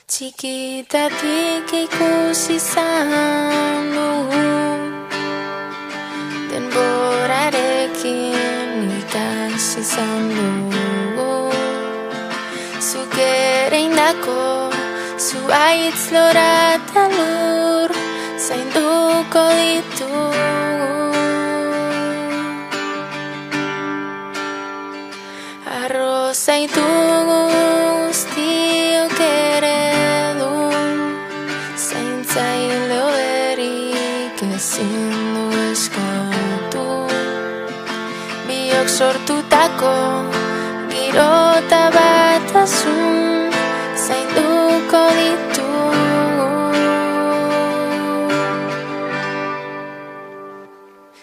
Txikitatik ikusi izan dugu, denborarekin ikasi izan dugu. Zuk ere indako, zuhaitz lora eta lur, zainduko ditugu. Arro zaitugu guztiok eredu, zaintzaile hoberik ezin du eskatu. Biok sortutako giro eta batasun, zainduko ditugu.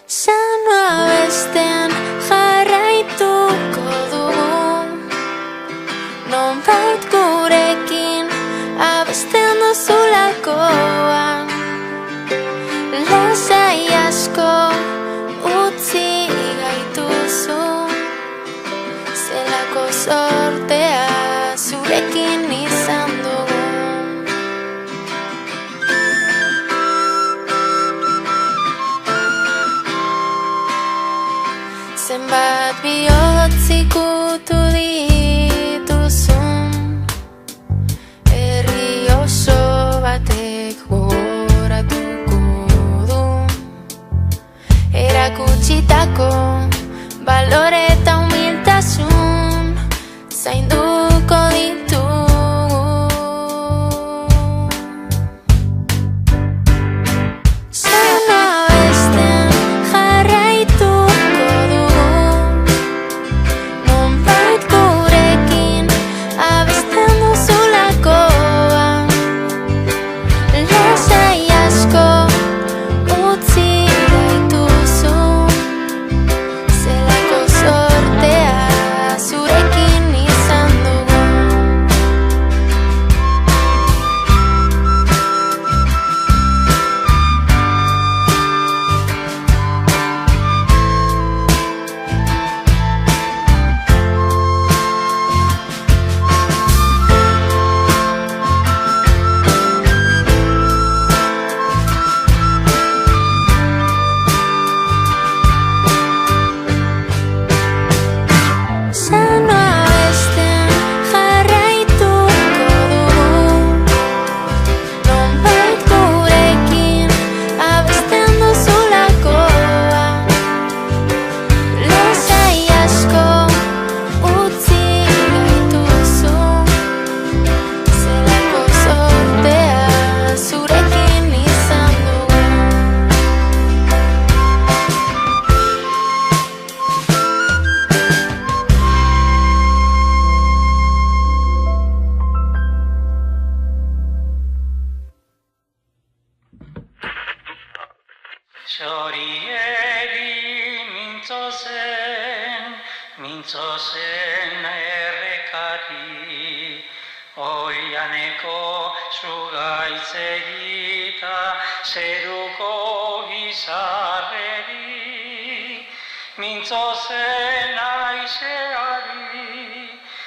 Sanoa bestean jarraituko dugu, nonbait gurekin abesten duzulakoan. Lasai asko utzi gaituzu, zelako sortea zurekin izan dugu. Zenbat bihotz ikutu dituzun, herri oso batek gogoratuko du. Erakutsitako balore eta humiltasun, zainduko ditugu. Sanoa bestean jarraituko dugu, nonbait gurekin abesten duzulakoan. Lasai asko utzi gaituzu, zelako sortea zurekin izan dugu. Sanoa bestean jarraituko dugu, nonbait gurekin abesten duzulakoan. Lasai asko utzi gaituzu, zelako sortea zurekin izan dugu. Zoriegi mintzo zen errekari, oianeko zugaitzegita zeruko gizarreri. Mintzo zen aizeari,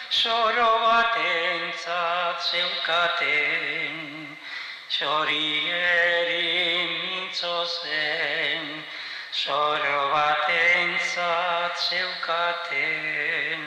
zoro batentzat zeukaten. Zoriegi mintzo zen, zoro batentzat zeukaten.